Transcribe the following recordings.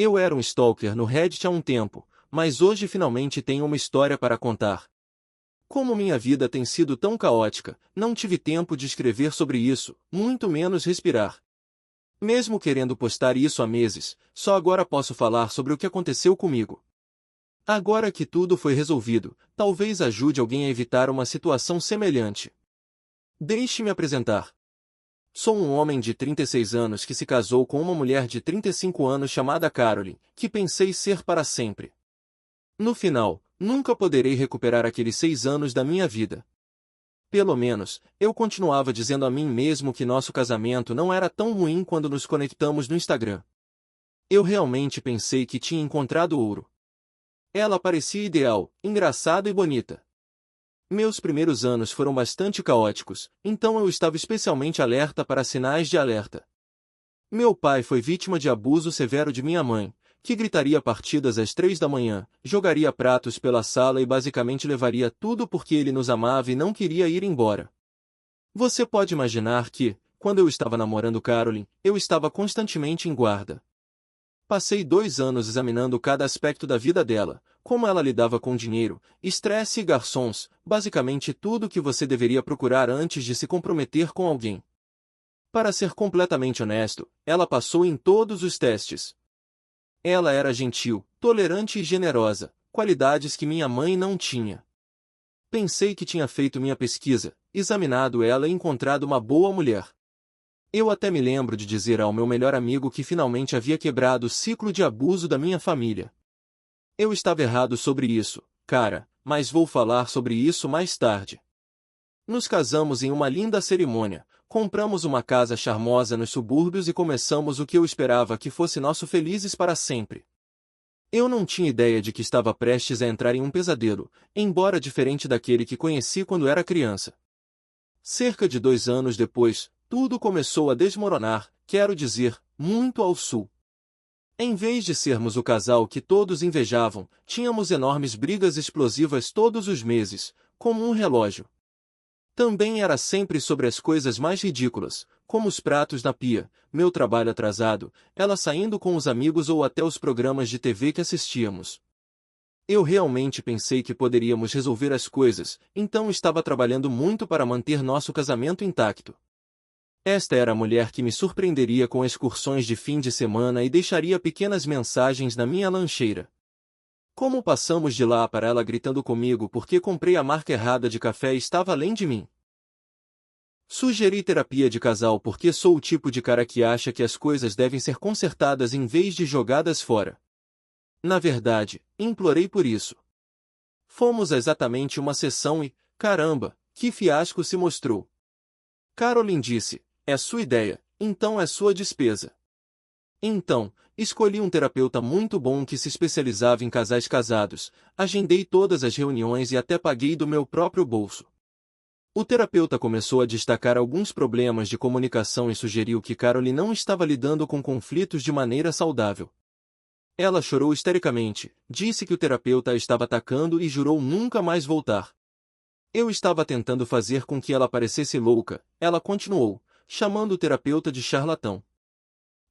Eu era um stalker no Reddit há um tempo, mas hoje finalmente tenho uma história para contar. Como minha vida tem sido tão caótica, não tive tempo de escrever sobre isso, muito menos respirar. Mesmo querendo postar isso há meses, só agora posso falar sobre o que aconteceu comigo. Agora que tudo foi resolvido, talvez ajude alguém a evitar uma situação semelhante. Deixe-me apresentar. Sou um homem de 36 anos que se casou com uma mulher de 35 anos chamada Caroline, que pensei ser para sempre. No final, nunca poderei recuperar aqueles 6 anos da minha vida. Pelo menos, eu continuava dizendo a mim mesmo que nosso casamento não era tão ruim quando nos conectamos no Instagram. Eu realmente pensei que tinha encontrado ouro. Ela parecia ideal, engraçada e bonita. Meus primeiros anos foram bastante caóticos, então eu estava especialmente alerta para sinais de alerta. Meu pai foi vítima de abuso severo de minha mãe, que gritaria partidas às 3 da manhã, jogaria pratos pela sala e basicamente levaria tudo porque ele nos amava e não queria ir embora. Você pode imaginar que, quando eu estava namorando Caroline, eu estava constantemente em guarda. Passei 2 anos examinando cada aspecto da vida dela, como ela lidava com dinheiro, estresse e garçons, basicamente tudo o que você deveria procurar antes de se comprometer com alguém. Para ser completamente honesto, ela passou em todos os testes. Ela era gentil, tolerante e generosa, qualidades que minha mãe não tinha. Pensei que tinha feito minha pesquisa, examinado ela e encontrado uma boa mulher. Eu até me lembro de dizer ao meu melhor amigo que finalmente havia quebrado o ciclo de abuso da minha família. Eu estava errado sobre isso, cara, mas vou falar sobre isso mais tarde. Nos casamos em uma linda cerimônia, compramos uma casa charmosa nos subúrbios e começamos o que eu esperava que fosse nosso felizes para sempre. Eu não tinha ideia de que estava prestes a entrar em um pesadelo, embora diferente daquele que conheci quando era criança. Cerca de 2 anos depois, tudo começou a desmoronar, quero dizer, muito ao sul. Em vez de sermos o casal que todos invejavam, tínhamos enormes brigas explosivas todos os meses, como um relógio. Também era sempre sobre as coisas mais ridículas, como os pratos na pia, meu trabalho atrasado, ela saindo com os amigos ou até os programas de TV que assistíamos. Eu realmente pensei que poderíamos resolver as coisas, então estava trabalhando muito para manter nosso casamento intacto. Esta era a mulher que me surpreenderia com excursões de fim de semana e deixaria pequenas mensagens na minha lancheira. Como passamos de lá para ela gritando comigo porque comprei a marca errada de café e estava além de mim. Sugeri terapia de casal porque sou o tipo de cara que acha que as coisas devem ser consertadas em vez de jogadas fora. Na verdade, implorei por isso. Fomos a exatamente uma sessão e, caramba, que fiasco se mostrou. Caroline disse, é sua ideia, então é sua despesa. Então, escolhi um terapeuta muito bom que se especializava em casais casados, agendei todas as reuniões e até paguei do meu próprio bolso. O terapeuta começou a destacar alguns problemas de comunicação e sugeriu que Caroline não estava lidando com conflitos de maneira saudável. Ela chorou histericamente, disse que o terapeuta a estava atacando e jurou nunca mais voltar. Eu estava tentando fazer com que ela parecesse louca, ela continuou, chamando o terapeuta de charlatão.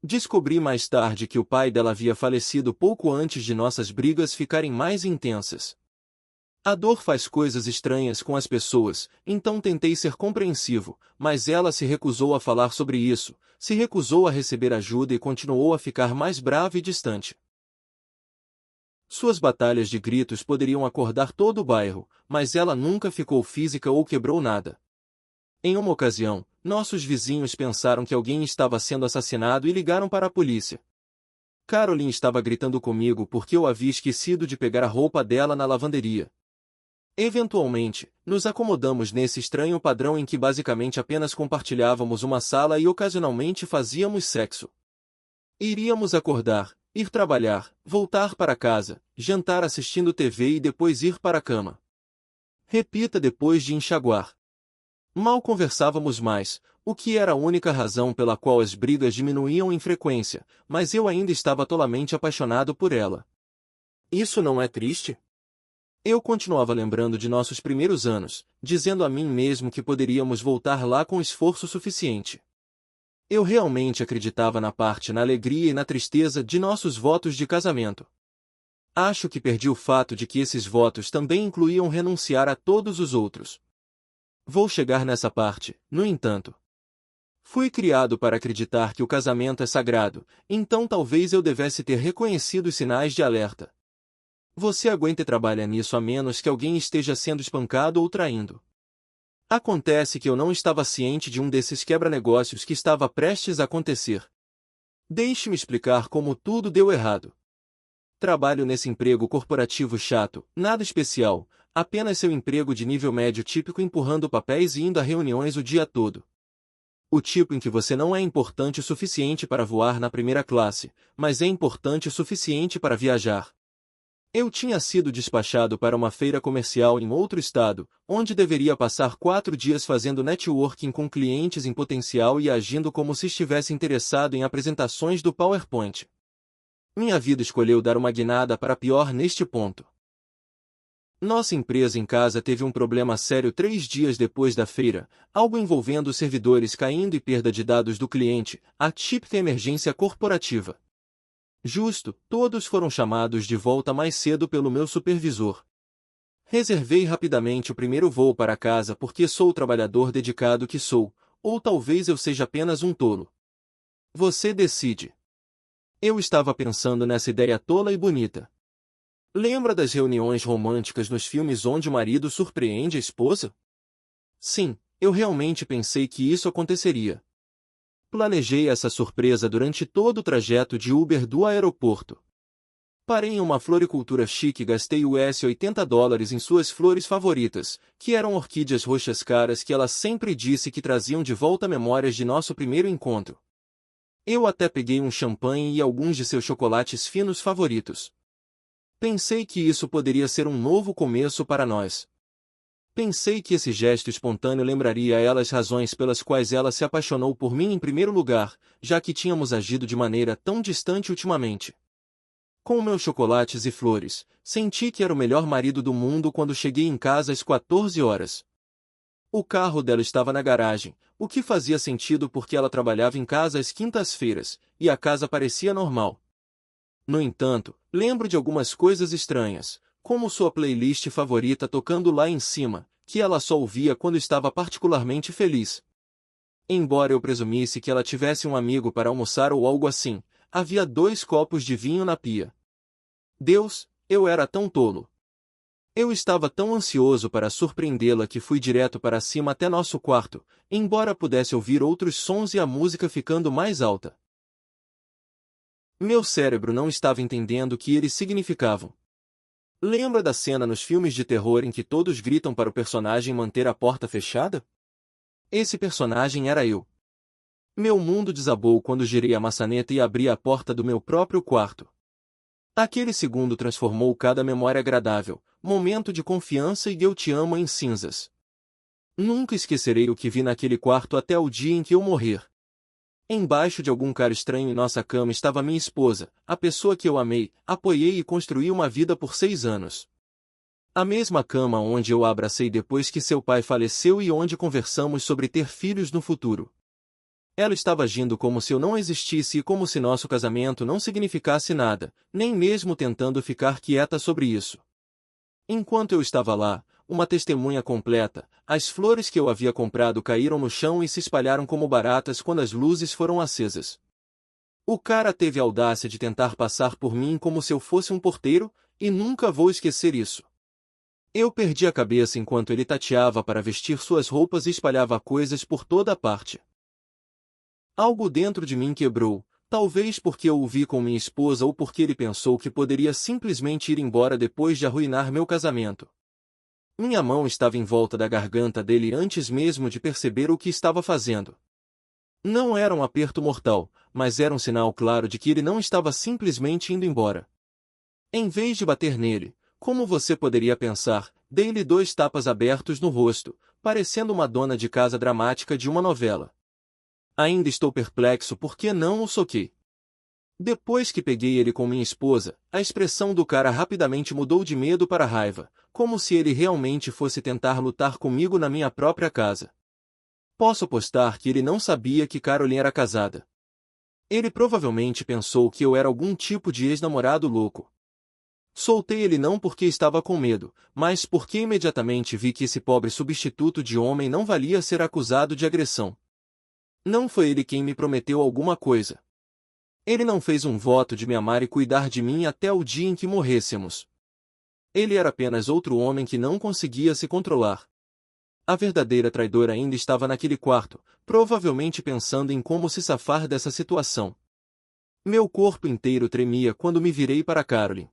Descobri mais tarde que o pai dela havia falecido pouco antes de nossas brigas ficarem mais intensas. A dor faz coisas estranhas com as pessoas, então tentei ser compreensivo, mas ela se recusou a falar sobre isso, se recusou a receber ajuda e continuou a ficar mais brava e distante. Suas batalhas de gritos poderiam acordar todo o bairro, mas ela nunca ficou física ou quebrou nada. Em uma ocasião, nossos vizinhos pensaram que alguém estava sendo assassinado e ligaram para a polícia. Caroline estava gritando comigo porque eu havia esquecido de pegar a roupa dela na lavanderia. Eventualmente, nos acomodamos nesse estranho padrão em que basicamente apenas compartilhávamos uma sala e ocasionalmente fazíamos sexo. Iríamos acordar, ir trabalhar, voltar para casa, jantar assistindo TV e depois ir para a cama. Repita depois de enxaguar. Mal conversávamos mais, o que era a única razão pela qual as brigas diminuíam em frequência, mas eu ainda estava tolamente apaixonado por ela. Isso não é triste? Eu continuava lembrando de nossos primeiros anos, dizendo a mim mesmo que poderíamos voltar lá com esforço suficiente. Eu realmente acreditava na alegria e na tristeza de nossos votos de casamento. Acho que perdi o fato de que esses votos também incluíam renunciar a todos os outros. Vou chegar nessa parte, no entanto. Fui criado para acreditar que o casamento é sagrado, então talvez eu devesse ter reconhecido os sinais de alerta. Você aguenta e trabalha nisso a menos que alguém esteja sendo espancado ou traindo. Acontece que eu não estava ciente de um desses quebra-negócios que estava prestes a acontecer. Deixe-me explicar como tudo deu errado. Trabalho nesse emprego corporativo chato, nada especial, apenas seu emprego de nível médio típico empurrando papéis e indo a reuniões o dia todo. O tipo em que você não é importante o suficiente para voar na primeira classe, mas é importante o suficiente para viajar. Eu tinha sido despachado para uma feira comercial em outro estado, onde deveria passar 4 dias fazendo networking com clientes em potencial e agindo como se estivesse interessado em apresentações do PowerPoint. Minha vida escolheu dar uma guinada para pior neste ponto. Nossa empresa em casa teve um problema sério 3 dias depois da feira, algo envolvendo os servidores caindo e perda de dados do cliente, a típica emergência corporativa. Justo, todos foram chamados de volta mais cedo pelo meu supervisor. Reservei rapidamente o primeiro voo para casa porque sou o trabalhador dedicado que sou, ou talvez eu seja apenas um tolo. Você decide. Eu estava pensando nessa ideia tola e bonita. Lembra das reuniões românticas nos filmes onde o marido surpreende a esposa? Sim, eu realmente pensei que isso aconteceria. Planejei essa surpresa durante todo o trajeto de Uber do aeroporto. Parei em uma floricultura chique e gastei US$ 80 em suas flores favoritas, que eram orquídeas roxas caras que ela sempre disse que traziam de volta memórias de nosso primeiro encontro. Eu até peguei um champanhe e alguns de seus chocolates finos favoritos. Pensei que isso poderia ser um novo começo para nós. Pensei que esse gesto espontâneo lembraria a ela as razões pelas quais ela se apaixonou por mim em primeiro lugar, já que tínhamos agido de maneira tão distante ultimamente. Com meus chocolates e flores, senti que era o melhor marido do mundo quando cheguei em casa às 14 horas. O carro dela estava na garagem, o que fazia sentido porque ela trabalhava em casa às quintas-feiras, e a casa parecia normal. No entanto, lembro de algumas coisas estranhas, como sua playlist favorita tocando lá em cima, que ela só ouvia quando estava particularmente feliz. Embora eu presumisse que ela tivesse um amigo para almoçar ou algo assim, havia 2 copos de vinho na pia. Deus, eu era tão tolo. Eu estava tão ansioso para surpreendê-la que fui direto para cima até nosso quarto, embora pudesse ouvir outros sons e a música ficando mais alta. Meu cérebro não estava entendendo o que eles significavam. Lembra da cena nos filmes de terror em que todos gritam para o personagem manter a porta fechada? Esse personagem era eu. Meu mundo desabou quando girei a maçaneta e abri a porta do meu próprio quarto. Aquele segundo transformou cada memória agradável, momento de confiança e eu te amo em cinzas. Nunca esquecerei o que vi naquele quarto até o dia em que eu morrer. Embaixo de algum cara estranho em nossa cama estava minha esposa, a pessoa que eu amei, apoiei e construí uma vida por 6 anos. A mesma cama onde eu a abracei depois que seu pai faleceu e onde conversamos sobre ter filhos no futuro. Ela estava agindo como se eu não existisse e como se nosso casamento não significasse nada, nem mesmo tentando ficar quieta sobre isso. Enquanto eu estava lá, uma testemunha completa, as flores que eu havia comprado caíram no chão e se espalharam como baratas quando as luzes foram acesas. O cara teve a audácia de tentar passar por mim como se eu fosse um porteiro, e nunca vou esquecer isso. Eu perdi a cabeça enquanto ele tateava para vestir suas roupas e espalhava coisas por toda a parte. Algo dentro de mim quebrou, talvez porque eu o vi com minha esposa ou porque ele pensou que poderia simplesmente ir embora depois de arruinar meu casamento. Minha mão estava em volta da garganta dele antes mesmo de perceber o que estava fazendo. Não era um aperto mortal, mas era um sinal claro de que ele não estava simplesmente indo embora. Em vez de bater nele, como você poderia pensar, dei-lhe 2 tapas abertos no rosto, parecendo uma dona de casa dramática de uma novela. Ainda estou perplexo porque não o soquei. Depois que peguei ele com minha esposa, a expressão do cara rapidamente mudou de medo para raiva, como se ele realmente fosse tentar lutar comigo na minha própria casa. Posso apostar que ele não sabia que Caroline era casada. Ele provavelmente pensou que eu era algum tipo de ex-namorado louco. Soltei ele não porque estava com medo, mas porque imediatamente vi que esse pobre substituto de homem não valia ser acusado de agressão. Não foi ele quem me prometeu alguma coisa. Ele não fez um voto de me amar e cuidar de mim até o dia em que morrêssemos. Ele era apenas outro homem que não conseguia se controlar. A verdadeira traidora ainda estava naquele quarto, provavelmente pensando em como se safar dessa situação. Meu corpo inteiro tremia quando me virei para Caroline.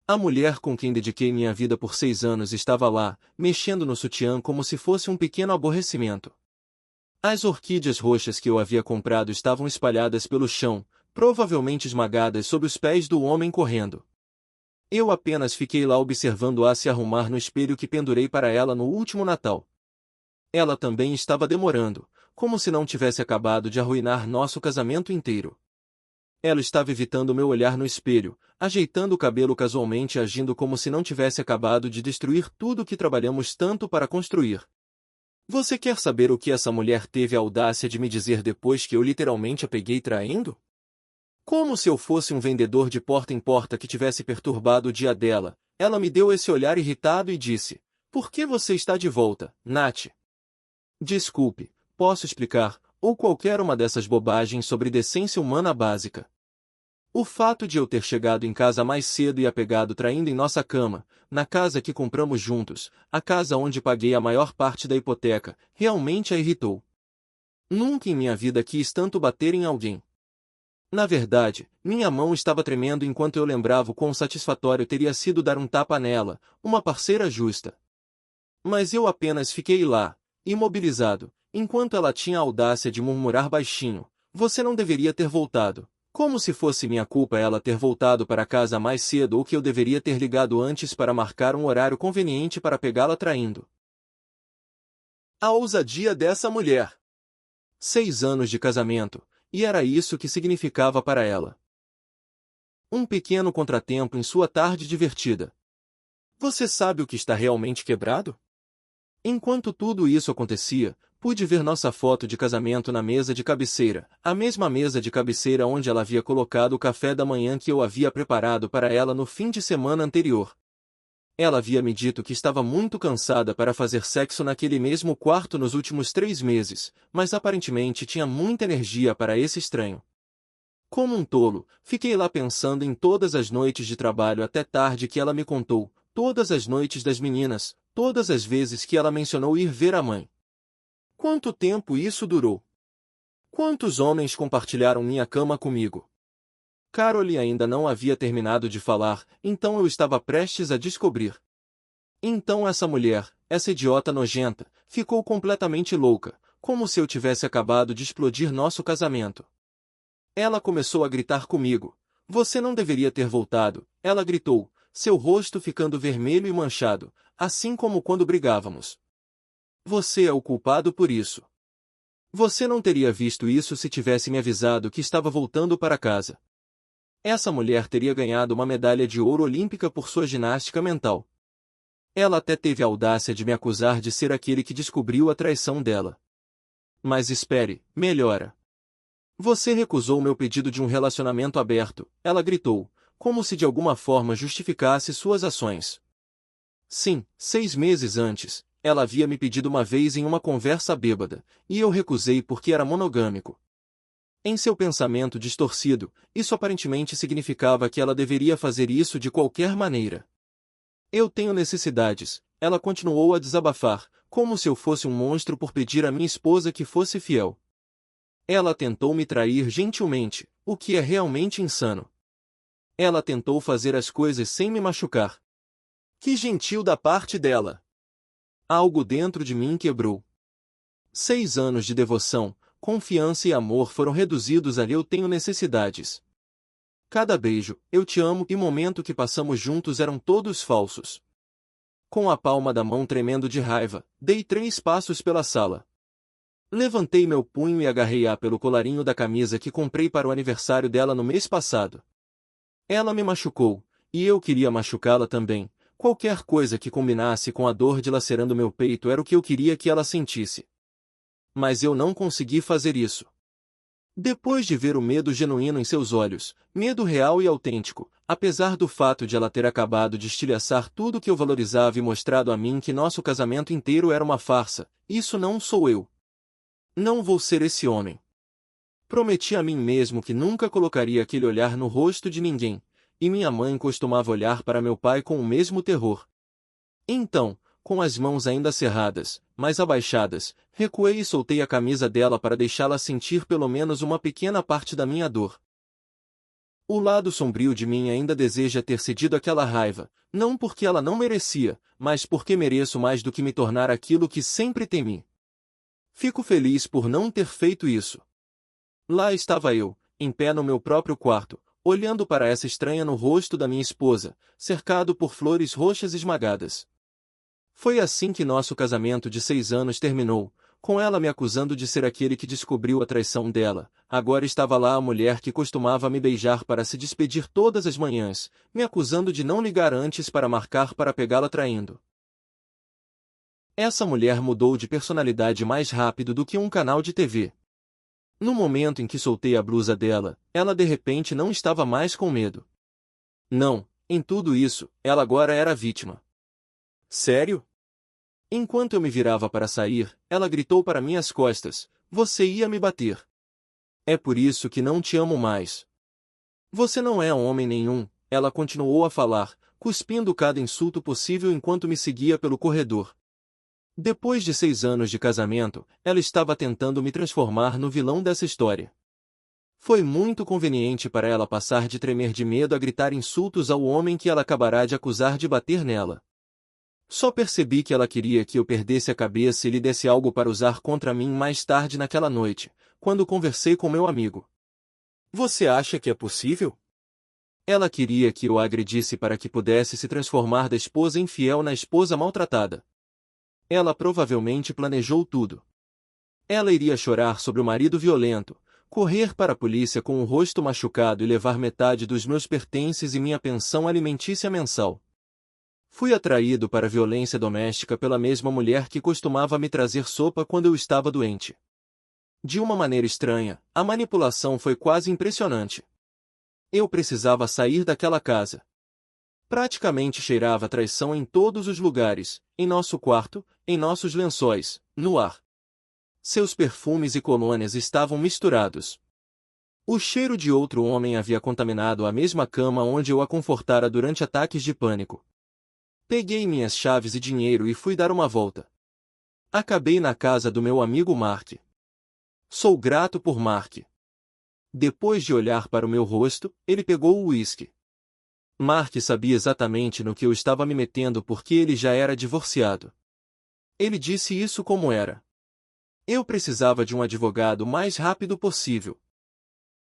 A mulher com quem dediquei minha vida por 6 anos estava lá, mexendo no sutiã como se fosse um pequeno aborrecimento. As orquídeas roxas que eu havia comprado estavam espalhadas pelo chão, provavelmente esmagadas sob os pés do homem correndo. Eu apenas fiquei lá observando-a se arrumar no espelho que pendurei para ela no último Natal. Ela também estava demorando, como se não tivesse acabado de arruinar nosso casamento inteiro. Ela estava evitando meu olhar no espelho, ajeitando o cabelo casualmente e agindo como se não tivesse acabado de destruir tudo que trabalhamos tanto para construir. Você quer saber o que essa mulher teve a audácia de me dizer depois que eu literalmente a peguei traindo? Como se eu fosse um vendedor de porta em porta que tivesse perturbado o dia dela, ela me deu esse olhar irritado e disse: "Por que você está de volta, Nath?" Desculpe, posso explicar, ou qualquer uma dessas bobagens sobre decência humana básica. O fato de eu ter chegado em casa mais cedo e a pegado traindo em nossa cama, na casa que compramos juntos, a casa onde paguei a maior parte da hipoteca, realmente a irritou. Nunca em minha vida quis tanto bater em alguém. Na verdade, minha mão estava tremendo enquanto eu lembrava o quão satisfatório teria sido dar um tapa nela, uma parceira justa. Mas eu apenas fiquei lá, imobilizado, enquanto ela tinha a audácia de murmurar baixinho: "Você não deveria ter voltado." Como se fosse minha culpa ela ter voltado para casa mais cedo ou que eu deveria ter ligado antes para marcar um horário conveniente para pegá-la traindo. A ousadia dessa mulher! 6 anos de casamento, e era isso que significava para ela. Um pequeno contratempo em sua tarde divertida. Você sabe o que está realmente quebrado? Enquanto tudo isso acontecia, pude ver nossa foto de casamento na mesa de cabeceira, a mesma mesa de cabeceira onde ela havia colocado o café da manhã que eu havia preparado para ela no fim de semana anterior. Ela havia me dito que estava muito cansada para fazer sexo naquele mesmo quarto nos últimos 3 meses, mas aparentemente tinha muita energia para esse estranho. Como um tolo, fiquei lá pensando em todas as noites de trabalho até tarde que ela me contou, todas as noites das meninas, todas as vezes que ela mencionou ir ver a mãe. Quanto tempo isso durou? Quantos homens compartilharam minha cama comigo? Caroline ainda não havia terminado de falar, então eu estava prestes a descobrir. Então essa mulher, essa idiota nojenta, ficou completamente louca, como se eu tivesse acabado de explodir nosso casamento. Ela começou a gritar comigo. "Você não deveria ter voltado", ela gritou, seu rosto ficando vermelho e manchado, assim como quando brigávamos. "Você é o culpado por isso. Você não teria visto isso se tivesse me avisado que estava voltando para casa." Essa mulher teria ganhado uma medalha de ouro olímpica por sua ginástica mental. Ela até teve a audácia de me acusar de ser aquele que descobriu a traição dela. Mas espere, melhora. "Você recusou meu pedido de um relacionamento aberto", ela gritou, como se de alguma forma justificasse suas ações. Sim, 6 meses antes, ela havia me pedido uma vez em uma conversa bêbada, e eu recusei porque era monogâmico. Em seu pensamento distorcido, isso aparentemente significava que ela deveria fazer isso de qualquer maneira. "Eu tenho necessidades", ela continuou a desabafar, como se eu fosse um monstro por pedir à minha esposa que fosse fiel. Ela tentou me trair gentilmente, o que é realmente insano. Ela tentou fazer as coisas sem me machucar. Que gentil da parte dela! Algo dentro de mim quebrou. 6 anos de devoção, confiança e amor foram reduzidos a "eu tenho necessidades". Cada beijo, "eu te amo" e momento que passamos juntos eram todos falsos. Com a palma da mão tremendo de raiva, dei 3 passos pela sala. Levantei meu punho e agarrei-a pelo colarinho da camisa que comprei para o aniversário dela no mês passado. Ela me machucou, e eu queria machucá-la também. Qualquer coisa que combinasse com a dor dilacerando meu peito era o que eu queria que ela sentisse. Mas eu não consegui fazer isso. Depois de ver o medo genuíno em seus olhos, medo real e autêntico, apesar do fato de ela ter acabado de estilhaçar tudo que eu valorizava e mostrado a mim que nosso casamento inteiro era uma farsa, isso não sou eu. Não vou ser esse homem. Prometi a mim mesmo que nunca colocaria aquele olhar no rosto de ninguém, e minha mãe costumava olhar para meu pai com o mesmo terror. Então, com as mãos ainda cerradas, mas abaixadas, recuei e soltei a camisa dela para deixá-la sentir pelo menos uma pequena parte da minha dor. O lado sombrio de mim ainda deseja ter cedido aquela raiva, não porque ela não merecia, mas porque mereço mais do que me tornar aquilo que sempre temi. Fico feliz por não ter feito isso. Lá estava eu, em pé no meu próprio quarto, olhando para essa estranha no rosto da minha esposa, cercado por flores roxas esmagadas. Foi assim que nosso casamento de 6 anos terminou, com ela me acusando de ser aquele que descobriu a traição dela. Agora estava lá a mulher que costumava me beijar para se despedir todas as manhãs, me acusando de não ligar antes para marcar para pegá-la traindo. Essa mulher mudou de personalidade mais rápido do que um canal de TV. No momento em que soltei a blusa dela, ela de repente não estava mais com medo. Não, em tudo isso, ela agora era a vítima. Sério? Enquanto eu me virava para sair, ela gritou para minhas costas: "Você ia me bater. É por isso que não te amo mais. Você não é homem nenhum", ela continuou a falar, cuspindo cada insulto possível enquanto me seguia pelo corredor. Depois de 6 anos de casamento, ela estava tentando me transformar no vilão dessa história. Foi muito conveniente para ela passar de tremer de medo a gritar insultos ao homem que ela acabará de acusar de bater nela. Só percebi que ela queria que eu perdesse a cabeça e lhe desse algo para usar contra mim mais tarde naquela noite, quando conversei com meu amigo. Você acha que é possível? Ela queria que eu a agredisse para que pudesse se transformar da esposa infiel na esposa maltratada. Ela provavelmente planejou tudo. Ela iria chorar sobre o marido violento, correr para a polícia com o rosto machucado e levar metade dos meus pertences e minha pensão alimentícia mensal. Fui atraído para a violência doméstica pela mesma mulher que costumava me trazer sopa quando eu estava doente. De uma maneira estranha, a manipulação foi quase impressionante. Eu precisava sair daquela casa. Praticamente cheirava traição em todos os lugares, em nosso quarto, em nossos lençóis, no ar. Seus perfumes e colônias estavam misturados. O cheiro de outro homem havia contaminado a mesma cama onde eu a confortara durante ataques de pânico. Peguei minhas chaves e dinheiro e fui dar uma volta. Acabei na casa do meu amigo Mark. Sou grato por Mark. Depois de olhar para o meu rosto, ele pegou o uísque. Mark sabia exatamente no que eu estava me metendo porque ele já era divorciado. Ele disse isso como era. Eu precisava de um advogado o mais rápido possível.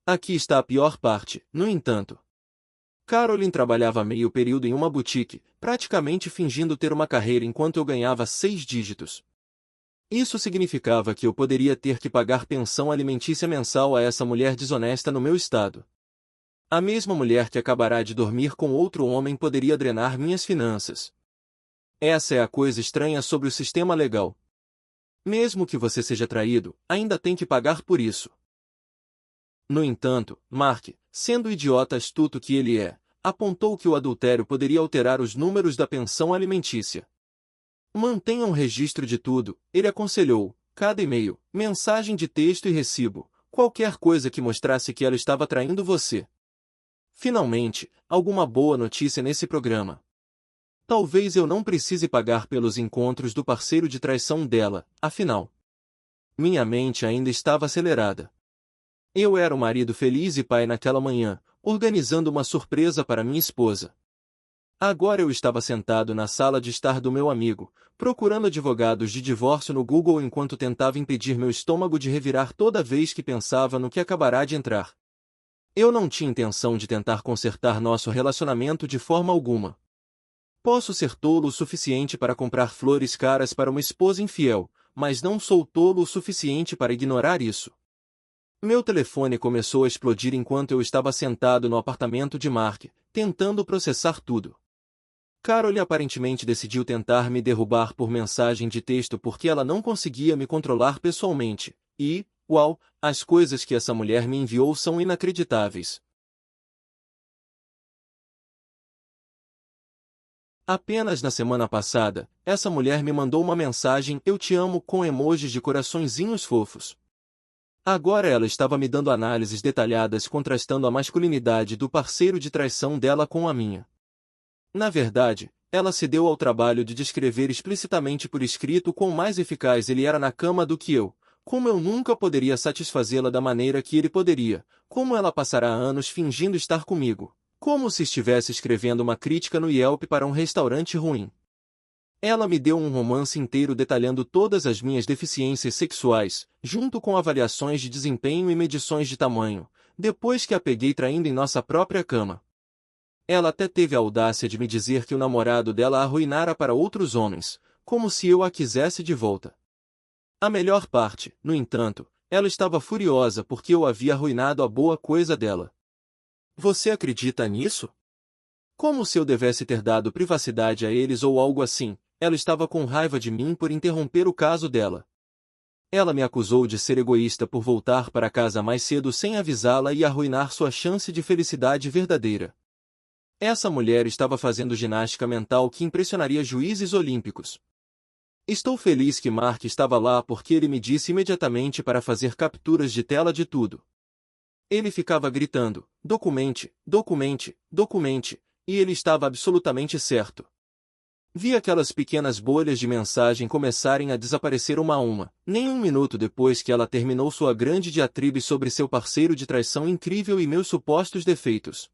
Aqui está a pior parte, no entanto. Caroline trabalhava meio período em uma boutique, praticamente fingindo ter uma carreira enquanto eu ganhava 6 dígitos. Isso significava que eu poderia ter que pagar pensão alimentícia mensal a essa mulher desonesta no meu estado. A mesma mulher que acabará de dormir com outro homem poderia drenar minhas finanças. Essa é a coisa estranha sobre o sistema legal. Mesmo que você seja traído, ainda tem que pagar por isso. No entanto, Mark, sendo o idiota astuto que ele é, apontou que o adultério poderia alterar os números da pensão alimentícia. Mantenha um registro de tudo, ele aconselhou, cada e-mail, mensagem de texto e recibo, qualquer coisa que mostrasse que ela estava traindo você. Finalmente, alguma boa notícia nesse programa. Talvez eu não precise pagar pelos encontros do parceiro de traição dela, afinal. Minha mente ainda estava acelerada. Eu era um marido feliz e pai naquela manhã, organizando uma surpresa para minha esposa. Agora eu estava sentado na sala de estar do meu amigo, procurando advogados de divórcio no Google enquanto tentava impedir meu estômago de revirar toda vez que pensava no que acabará de entrar. Eu não tinha intenção de tentar consertar nosso relacionamento de forma alguma. Posso ser tolo o suficiente para comprar flores caras para uma esposa infiel, mas não sou tolo o suficiente para ignorar isso. Meu telefone começou a explodir enquanto eu estava sentado no apartamento de Mark, tentando processar tudo. Caroline aparentemente decidiu tentar me derrubar por mensagem de texto porque ela não conseguia me controlar pessoalmente. E, uau, as coisas que essa mulher me enviou são inacreditáveis. Apenas na semana passada, essa mulher me mandou uma mensagem "Eu te amo" com emojis de coraçõezinhos fofos. Agora ela estava me dando análises detalhadas contrastando a masculinidade do parceiro de traição dela com a minha. Na verdade, ela se deu ao trabalho de descrever explicitamente por escrito quão mais eficaz ele era na cama do que eu, como eu nunca poderia satisfazê-la da maneira que ele poderia, como ela passará anos fingindo estar comigo, como se estivesse escrevendo uma crítica no Yelp para um restaurante ruim. Ela me deu um romance inteiro detalhando todas as minhas deficiências sexuais, junto com avaliações de desempenho e medições de tamanho, depois que a peguei traindo em nossa própria cama. Ela até teve a audácia de me dizer que o namorado dela a arruinara para outros homens, como se eu a quisesse de volta. A melhor parte, no entanto, ela estava furiosa porque eu havia arruinado a boa coisa dela. Você acredita nisso? Como se eu devesse ter dado privacidade a eles ou algo assim, ela estava com raiva de mim por interromper o caso dela. Ela me acusou de ser egoísta por voltar para casa mais cedo sem avisá-la e arruinar sua chance de felicidade verdadeira. Essa mulher estava fazendo ginástica mental que impressionaria juízes olímpicos. Estou feliz que Mark estava lá porque ele me disse imediatamente para fazer capturas de tela de tudo. Ele ficava gritando, documente, documente, documente, e ele estava absolutamente certo. Vi aquelas pequenas bolhas de mensagem começarem a desaparecer uma a uma, nem um minuto depois que ela terminou sua grande diatribe sobre seu parceiro de traição incrível e meus supostos defeitos.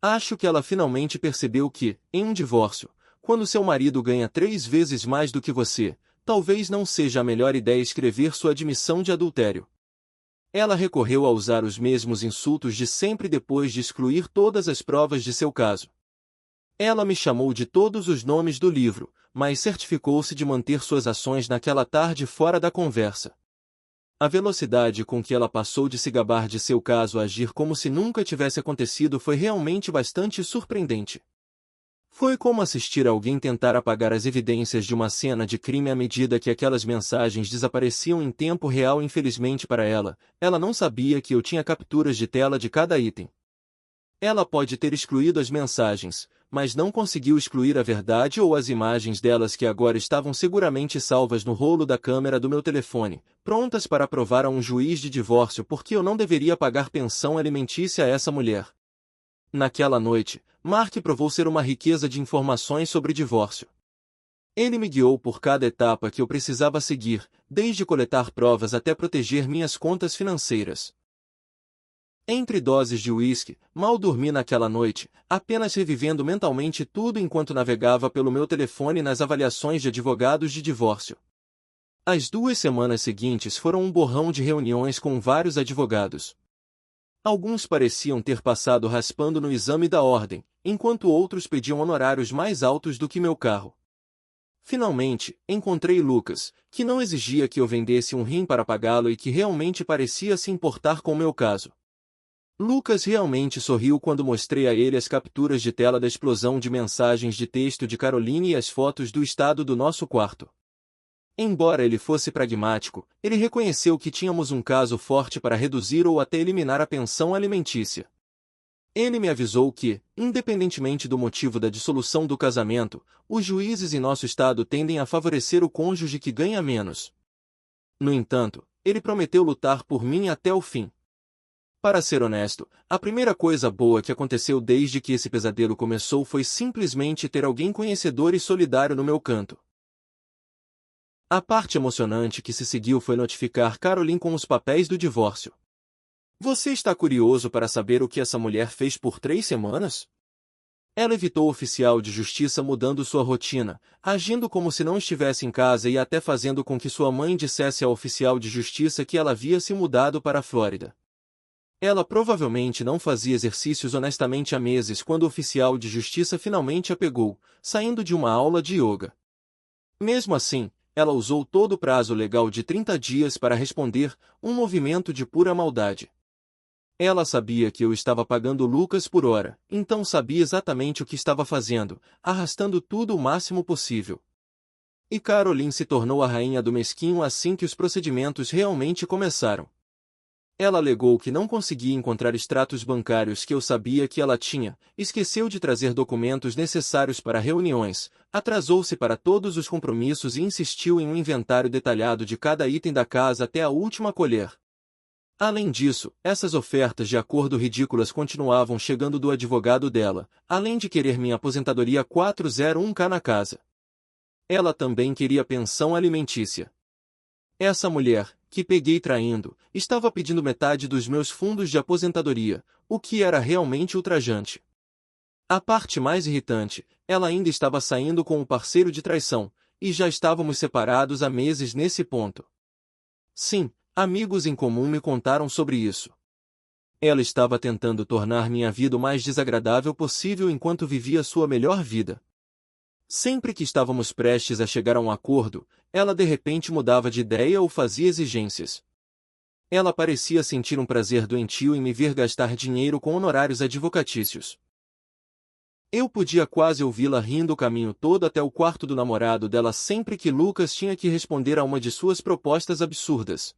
Acho que ela finalmente percebeu que, em um divórcio, quando seu marido ganha 3 vezes mais do que você, talvez não seja a melhor ideia escrever sua admissão de adultério. Ela recorreu a usar os mesmos insultos de sempre depois de excluir todas as provas de seu caso. Ela me chamou de todos os nomes do livro, mas certificou-se de manter suas ações naquela tarde fora da conversa. A velocidade com que ela passou de se gabar de seu caso a agir como se nunca tivesse acontecido foi realmente bastante surpreendente. Foi como assistir alguém tentar apagar as evidências de uma cena de crime à medida que aquelas mensagens desapareciam em tempo real. Infelizmente para ela, ela não sabia que eu tinha capturas de tela de cada item. Ela pode ter excluído as mensagens, mas não conseguiu excluir a verdade ou as imagens delas que agora estavam seguramente salvas no rolo da câmera do meu telefone, prontas para provar a um juiz de divórcio porque eu não deveria pagar pensão alimentícia a essa mulher. Naquela noite, Mark provou ser uma riqueza de informações sobre divórcio. Ele me guiou por cada etapa que eu precisava seguir, desde coletar provas até proteger minhas contas financeiras. Entre doses de uísque, mal dormi naquela noite, apenas revivendo mentalmente tudo enquanto navegava pelo meu telefone nas avaliações de advogados de divórcio. As 2 semanas seguintes foram um borrão de reuniões com vários advogados. Alguns pareciam ter passado raspando no exame da ordem, enquanto outros pediam honorários mais altos do que meu carro. Finalmente, encontrei Lucas, que não exigia que eu vendesse um rim para pagá-lo e que realmente parecia se importar com meu caso. Lucas realmente sorriu quando mostrei a ele as capturas de tela da explosão de mensagens de texto de Caroline e as fotos do estado do nosso quarto. Embora ele fosse pragmático, ele reconheceu que tínhamos um caso forte para reduzir ou até eliminar a pensão alimentícia. Ele me avisou que, independentemente do motivo da dissolução do casamento, os juízes em nosso estado tendem a favorecer o cônjuge que ganha menos. No entanto, ele prometeu lutar por mim até o fim. Para ser honesto, a primeira coisa boa que aconteceu desde que esse pesadelo começou foi simplesmente ter alguém conhecedor e solidário no meu canto. A parte emocionante que se seguiu foi notificar Caroline com os papéis do divórcio. Você está curioso para saber o que essa mulher fez por 3 semanas? Ela evitou o oficial de justiça mudando sua rotina, agindo como se não estivesse em casa e até fazendo com que sua mãe dissesse ao oficial de justiça que ela havia se mudado para a Flórida. Ela provavelmente não fazia exercícios honestamente há meses quando o oficial de justiça finalmente a pegou, saindo de uma aula de yoga. Mesmo assim, ela usou todo o prazo legal de 30 dias para responder, um movimento de pura maldade. Ela sabia que eu estava pagando Lucas por hora, então sabia exatamente o que estava fazendo, arrastando tudo o máximo possível. E Caroline se tornou a rainha do mesquinho assim que os procedimentos realmente começaram. Ela alegou que não conseguia encontrar extratos bancários que eu sabia que ela tinha, esqueceu de trazer documentos necessários para reuniões, atrasou-se para todos os compromissos e insistiu em um inventário detalhado de cada item da casa até a última colher. Além disso, essas ofertas de acordo ridículas continuavam chegando do advogado dela, além de querer minha aposentadoria 401k na casa. Ela também queria pensão alimentícia. Essa mulher, que peguei traindo, estava pedindo metade dos meus fundos de aposentadoria, o que era realmente ultrajante. A parte mais irritante, ela ainda estava saindo com o parceiro de traição, e já estávamos separados há meses nesse ponto. Sim, amigos em comum me contaram sobre isso. Ela estava tentando tornar minha vida o mais desagradável possível enquanto vivia sua melhor vida. Sempre que estávamos prestes a chegar a um acordo, ela de repente mudava de ideia ou fazia exigências. Ela parecia sentir um prazer doentio em me ver gastar dinheiro com honorários advocatícios. Eu podia quase ouvi-la rindo o caminho todo até o quarto do namorado dela sempre que Lucas tinha que responder a uma de suas propostas absurdas.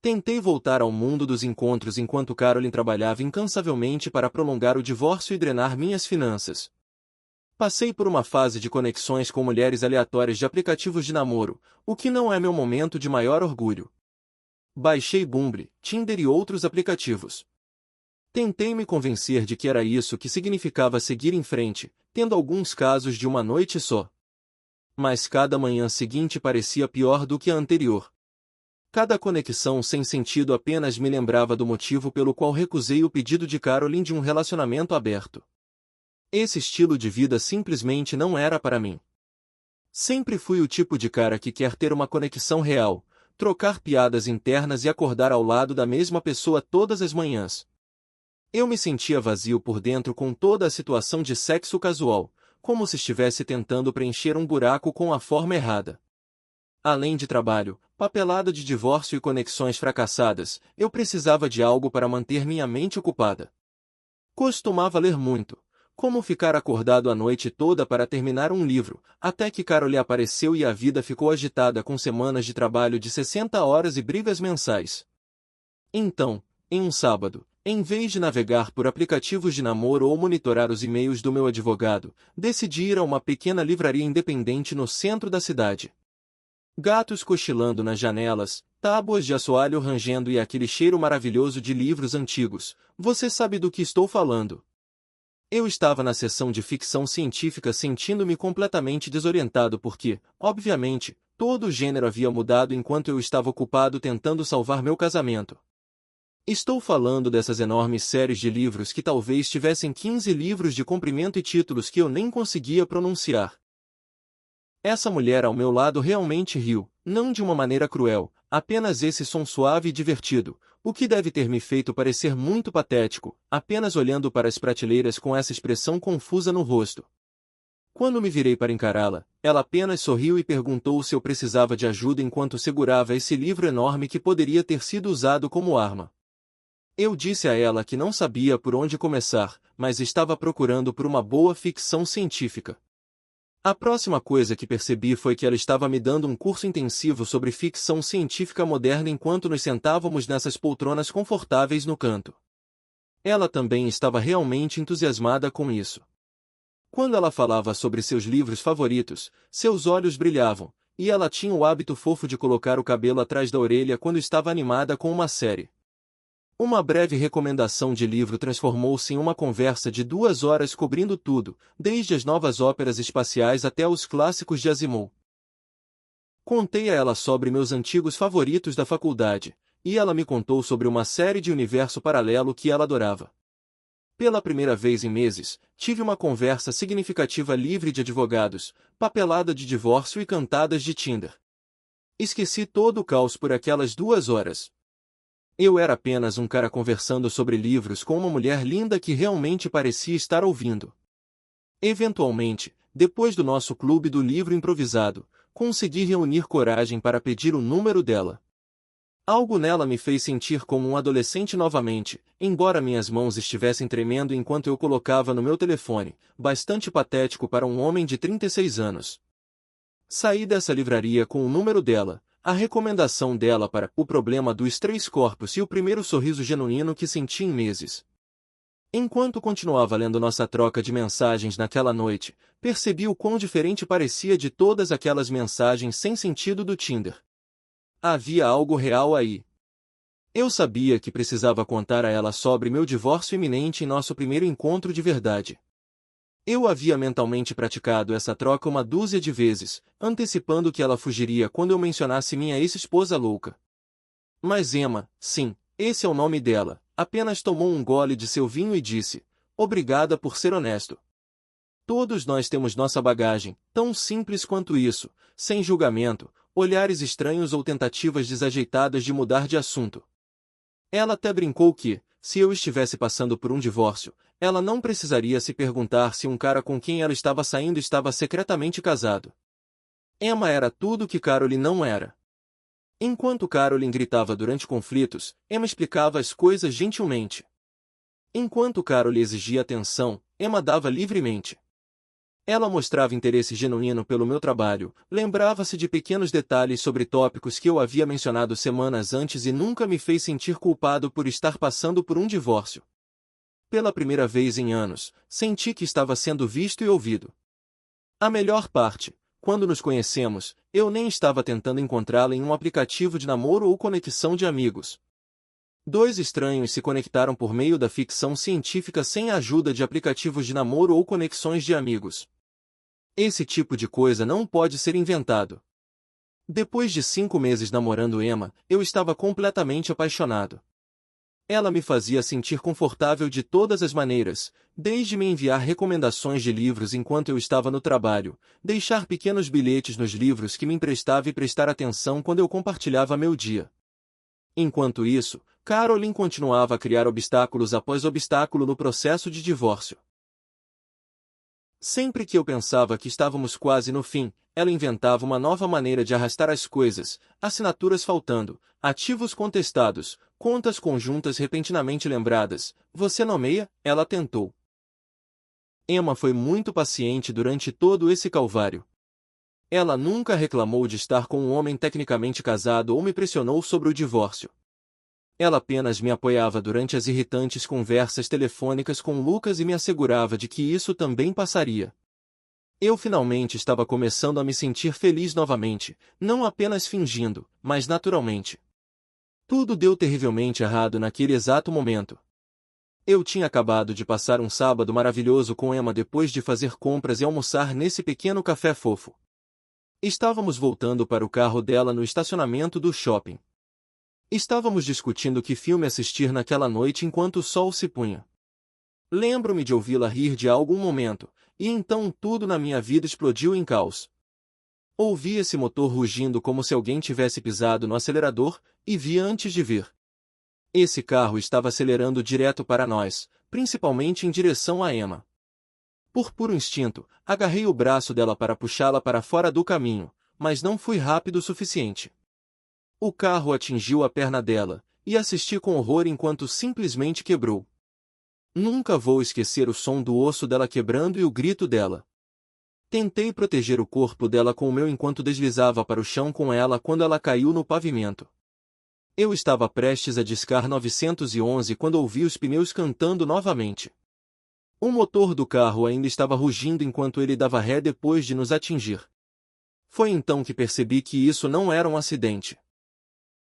Tentei voltar ao mundo dos encontros enquanto Caroline trabalhava incansavelmente para prolongar o divórcio e drenar minhas finanças. Passei por uma fase de conexões com mulheres aleatórias de aplicativos de namoro, o que não é meu momento de maior orgulho. Baixei Bumble, Tinder e outros aplicativos. Tentei me convencer de que era isso que significava seguir em frente, tendo alguns casos de uma noite só. Mas cada manhã seguinte parecia pior do que a anterior. Cada conexão sem sentido apenas me lembrava do motivo pelo qual recusei o pedido de Caroline de um relacionamento aberto. Esse estilo de vida simplesmente não era para mim. Sempre fui o tipo de cara que quer ter uma conexão real, trocar piadas internas e acordar ao lado da mesma pessoa todas as manhãs. Eu me sentia vazio por dentro com toda a situação de sexo casual, como se estivesse tentando preencher um buraco com a forma errada. Além de trabalho, papelada de divórcio e conexões fracassadas, eu precisava de algo para manter minha mente ocupada. Costumava ler muito. Como ficar acordado a noite toda para terminar um livro, até que Caroline apareceu e a vida ficou agitada com semanas de trabalho de 60 horas e brigas mensais. Então, em um sábado, em vez de navegar por aplicativos de namoro ou monitorar os e-mails do meu advogado, decidi ir a uma pequena livraria independente no centro da cidade. Gatos cochilando nas janelas, tábuas de assoalho rangendo e aquele cheiro maravilhoso de livros antigos, você sabe do que estou falando. Eu estava na seção de ficção científica sentindo-me completamente desorientado porque, obviamente, todo o gênero havia mudado enquanto eu estava ocupado tentando salvar meu casamento. Estou falando dessas enormes séries de livros que talvez tivessem 15 livros de comprimento e títulos que eu nem conseguia pronunciar. Essa mulher ao meu lado realmente riu, não de uma maneira cruel, apenas esse som suave e divertido, o que deve ter me feito parecer muito patético, apenas olhando para as prateleiras com essa expressão confusa no rosto. Quando me virei para encará-la, ela apenas sorriu e perguntou se eu precisava de ajuda enquanto segurava esse livro enorme que poderia ter sido usado como arma. Eu disse a ela que não sabia por onde começar, mas estava procurando por uma boa ficção científica. A próxima coisa que percebi foi que ela estava me dando um curso intensivo sobre ficção científica moderna enquanto nos sentávamos nessas poltronas confortáveis no canto. Ela também estava realmente entusiasmada com isso. Quando ela falava sobre seus livros favoritos, seus olhos brilhavam, e ela tinha o hábito fofo de colocar o cabelo atrás da orelha quando estava animada com uma série. Uma breve recomendação de livro transformou-se em uma conversa de 2 horas cobrindo tudo, desde as novas óperas espaciais até os clássicos de Asimov. Contei a ela sobre meus antigos favoritos da faculdade, e ela me contou sobre uma série de universo paralelo que ela adorava. Pela primeira vez em meses, tive uma conversa significativa livre de advogados, papelada de divórcio e cantadas de Tinder. Esqueci todo o caos por aquelas 2 horas. Eu era apenas um cara conversando sobre livros com uma mulher linda que realmente parecia estar ouvindo. Eventualmente, depois do nosso clube do livro improvisado, consegui reunir coragem para pedir o número dela. Algo nela me fez sentir como um adolescente novamente, embora minhas mãos estivessem tremendo enquanto eu colocava no meu telefone, bastante patético para um homem de 36 anos. Saí dessa livraria com o número dela, a recomendação dela para O Problema dos Três Corpos e o primeiro sorriso genuíno que senti em meses. Enquanto continuava lendo nossa troca de mensagens naquela noite, percebi o quão diferente parecia de todas aquelas mensagens sem sentido do Tinder. Havia algo real aí. Eu sabia que precisava contar a ela sobre meu divórcio iminente em nosso primeiro encontro de verdade. Eu havia mentalmente praticado essa troca uma dúzia de vezes, antecipando que ela fugiria quando eu mencionasse minha ex-esposa louca. Mas Emma, sim, esse é o nome dela, apenas tomou um gole de seu vinho e disse: "Obrigada por ser honesto." Todos nós temos nossa bagagem, tão simples quanto isso, sem julgamento, olhares estranhos ou tentativas desajeitadas de mudar de assunto. Ela até brincou que, se eu estivesse passando por um divórcio, ela não precisaria se perguntar se um cara com quem ela estava saindo estava secretamente casado. Emma era tudo que Caroline não era. Enquanto Caroline gritava durante conflitos, Emma explicava as coisas gentilmente. Enquanto Caroline exigia atenção, Emma dava livremente. Ela mostrava interesse genuíno pelo meu trabalho, lembrava-se de pequenos detalhes sobre tópicos que eu havia mencionado semanas antes e nunca me fez sentir culpado por estar passando por um divórcio. Pela primeira vez em anos, senti que estava sendo visto e ouvido. A melhor parte, quando nos conhecemos, eu nem estava tentando encontrá-la em um aplicativo de namoro ou conexão de amigos. Dois estranhos se conectaram por meio da ficção científica sem a ajuda de aplicativos de namoro ou conexões de amigos. Esse tipo de coisa não pode ser inventado. Depois de 5 meses namorando Emma, eu estava completamente apaixonado. Ela me fazia sentir confortável de todas as maneiras, desde me enviar recomendações de livros enquanto eu estava no trabalho, deixar pequenos bilhetes nos livros que me emprestava e prestar atenção quando eu compartilhava meu dia. Enquanto isso, Caroline continuava a criar obstáculos após obstáculo no processo de divórcio. Sempre que eu pensava que estávamos quase no fim, ela inventava uma nova maneira de arrastar as coisas, assinaturas faltando, ativos contestados, contas conjuntas repentinamente lembradas. Você nomeia? Ela tentou. Emma foi muito paciente durante todo esse calvário. Ela nunca reclamou de estar com um homem tecnicamente casado ou me pressionou sobre o divórcio. Ela apenas me apoiava durante as irritantes conversas telefônicas com Lucas e me assegurava de que isso também passaria. Eu finalmente estava começando a me sentir feliz novamente, não apenas fingindo, mas naturalmente. Tudo deu terrivelmente errado naquele exato momento. Eu tinha acabado de passar um sábado maravilhoso com Emma depois de fazer compras e almoçar nesse pequeno café fofo. Estávamos voltando para o carro dela no estacionamento do shopping. Estávamos discutindo que filme assistir naquela noite enquanto o sol se punha. Lembro-me de ouvi-la rir de algum momento, e então tudo na minha vida explodiu em caos. Ouvi esse motor rugindo como se alguém tivesse pisado no acelerador, e vi antes de vir. Esse carro estava acelerando direto para nós, principalmente em direção a Emma. Por puro instinto, agarrei o braço dela para puxá-la para fora do caminho, mas não fui rápido o suficiente. O carro atingiu a perna dela, e assisti com horror enquanto simplesmente quebrou. Nunca vou esquecer o som do osso dela quebrando e o grito dela. Tentei proteger o corpo dela com o meu enquanto deslizava para o chão com ela quando ela caiu no pavimento. Eu estava prestes a discar 911 quando ouvi os pneus cantando novamente. O motor do carro ainda estava rugindo enquanto ele dava ré depois de nos atingir. Foi então que percebi que isso não era um acidente.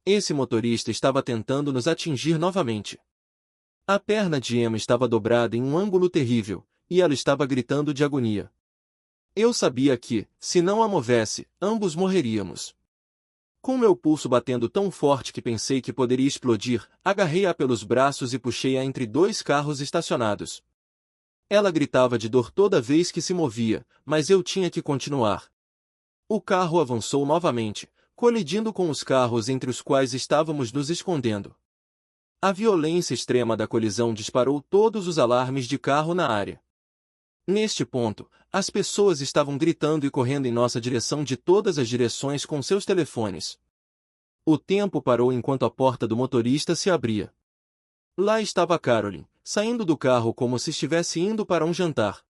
Esse motorista estava tentando nos atingir novamente. A perna de Emma estava dobrada em um ângulo terrível, e ela estava gritando de agonia. Eu sabia que, se não a movesse, ambos morreríamos. Com meu pulso batendo tão forte que pensei que poderia explodir, agarrei-a pelos braços e puxei-a entre dois carros estacionados. Ela gritava de dor toda vez que se movia, mas eu tinha que continuar. O carro avançou novamente, colidindo com os carros entre os quais estávamos nos escondendo. A violência extrema da colisão disparou todos os alarmes de carro na área. Neste ponto, as pessoas estavam gritando e correndo em nossa direção de todas as direções com seus telefones. O tempo parou enquanto a porta do motorista se abria. Lá estava Caroline, saindo do carro como se estivesse indo para um jantar.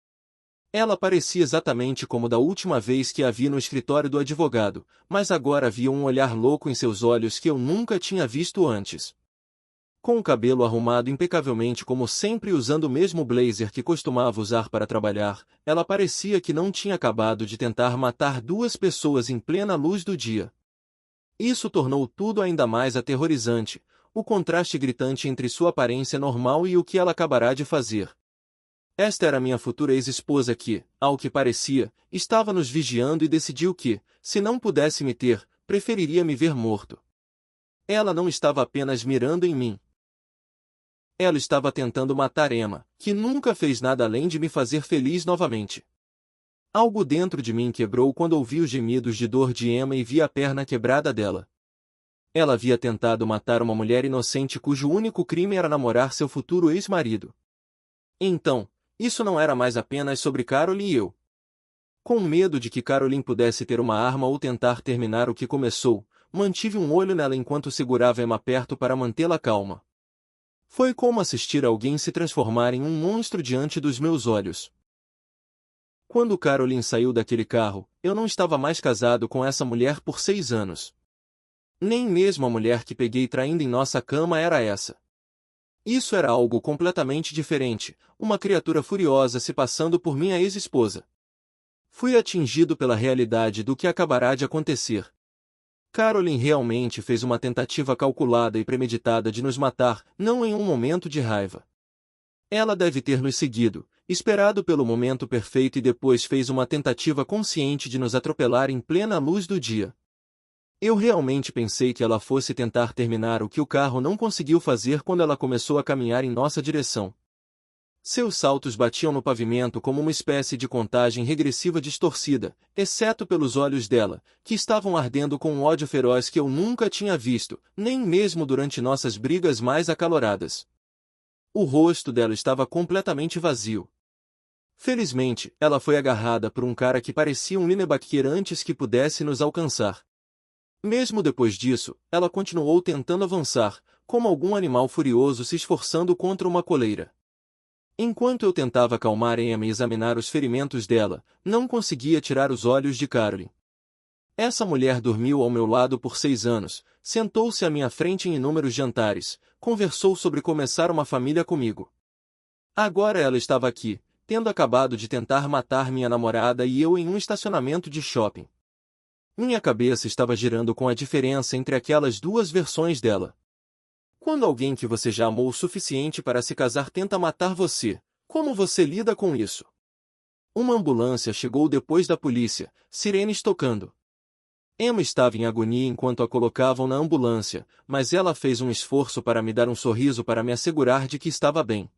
Ela parecia exatamente como da última vez que a vi no escritório do advogado, mas agora havia um olhar louco em seus olhos que eu nunca tinha visto antes. Com o cabelo arrumado impecavelmente como sempre e usando o mesmo blazer que costumava usar para trabalhar, ela parecia que não tinha acabado de tentar matar duas pessoas em plena luz do dia. Isso tornou tudo ainda mais aterrorizante, o contraste gritante entre sua aparência normal e o que ela acabará de fazer. Esta era minha futura ex-esposa que, ao que parecia, estava nos vigiando e decidiu que, se não pudesse me ter, preferiria me ver morto. Ela não estava apenas mirando em mim. Ela estava tentando matar Emma, que nunca fez nada além de me fazer feliz novamente. Algo dentro de mim quebrou quando ouvi os gemidos de dor de Emma e vi a perna quebrada dela. Ela havia tentado matar uma mulher inocente cujo único crime era namorar seu futuro ex-marido. Então, isso não era mais apenas sobre Caroline e eu. Com medo de que Caroline pudesse ter uma arma ou tentar terminar o que começou, mantive um olho nela enquanto segurava Emma perto para mantê-la calma. Foi como assistir alguém se transformar em um monstro diante dos meus olhos. Quando Caroline saiu daquele carro, eu não estava mais casado com essa mulher por 6 anos. Nem mesmo a mulher que peguei traindo em nossa cama era essa. Isso era algo completamente diferente, uma criatura furiosa se passando por minha ex-esposa. Fui atingido pela realidade do que acabará de acontecer. Caroline realmente fez uma tentativa calculada e premeditada de nos matar, não em um momento de raiva. Ela deve ter nos seguido, esperado pelo momento perfeito e depois fez uma tentativa consciente de nos atropelar em plena luz do dia. Eu realmente pensei que ela fosse tentar terminar o que o carro não conseguiu fazer quando ela começou a caminhar em nossa direção. Seus saltos batiam no pavimento como uma espécie de contagem regressiva distorcida, exceto pelos olhos dela, que estavam ardendo com um ódio feroz que eu nunca tinha visto, nem mesmo durante nossas brigas mais acaloradas. O rosto dela estava completamente vazio. Felizmente, ela foi agarrada por um cara que parecia um linebacker antes que pudesse nos alcançar. Mesmo depois disso, ela continuou tentando avançar, como algum animal furioso se esforçando contra uma coleira. Enquanto eu tentava acalmar Emma e examinar os ferimentos dela, não conseguia tirar os olhos de Caroline. Essa mulher dormiu ao meu lado por 6 anos, sentou-se à minha frente em inúmeros jantares, conversou sobre começar uma família comigo. Agora ela estava aqui, tendo acabado de tentar matar minha namorada e eu em um estacionamento de shopping. Minha cabeça estava girando com a diferença entre aquelas duas versões dela. Quando alguém que você já amou o suficiente para se casar tenta matar você, como você lida com isso? Uma ambulância chegou depois da polícia, sirenes tocando. Emma estava em agonia enquanto a colocavam na ambulância, mas ela fez um esforço para me dar um sorriso para me assegurar de que estava bem.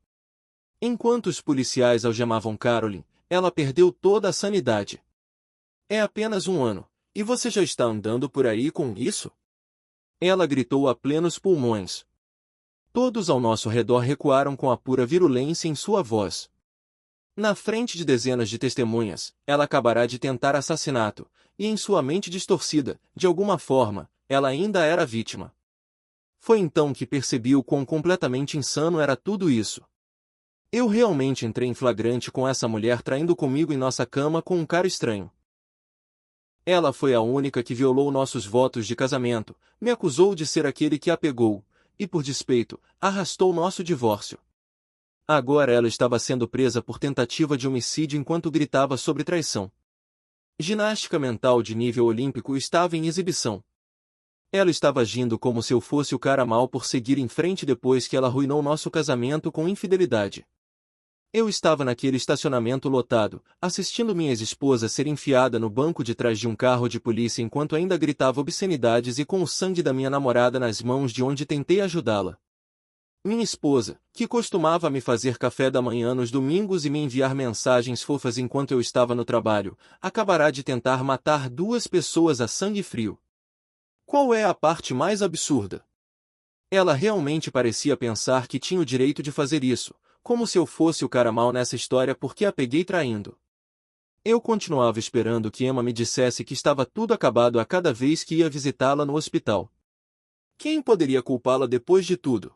Enquanto os policiais algemavam Caroline, ela perdeu toda a sanidade. É apenas 1 ano. E você já está andando por aí com isso? Ela gritou a plenos pulmões. Todos ao nosso redor recuaram com a pura virulência em sua voz. Na frente de dezenas de testemunhas, ela acabará de tentar assassinato, e em sua mente distorcida, de alguma forma, ela ainda era vítima. Foi então que percebi o quão completamente insano era tudo isso. Eu realmente entrei em flagrante com essa mulher traindo comigo em nossa cama com um cara estranho. Ela foi a única que violou nossos votos de casamento, me acusou de ser aquele que a pegou, e por despeito, arrastou nosso divórcio. Agora ela estava sendo presa por tentativa de homicídio enquanto gritava sobre traição. Ginástica mental de nível olímpico estava em exibição. Ela estava agindo como se eu fosse o cara mau por seguir em frente depois que ela arruinou nosso casamento com infidelidade. Eu estava naquele estacionamento lotado, assistindo minha ex-esposa ser enfiada no banco de trás de um carro de polícia enquanto ainda gritava obscenidades e com o sangue da minha namorada nas mãos de onde tentei ajudá-la. Minha esposa, que costumava me fazer café da manhã nos domingos e me enviar mensagens fofas enquanto eu estava no trabalho, acabará de tentar matar 2 pessoas a sangue frio. Qual é a parte mais absurda? Ela realmente parecia pensar que tinha o direito de fazer isso, como se eu fosse o cara mau nessa história porque a peguei traindo. Eu continuava esperando que Emma me dissesse que estava tudo acabado a cada vez que ia visitá-la no hospital. Quem poderia culpá-la depois de tudo?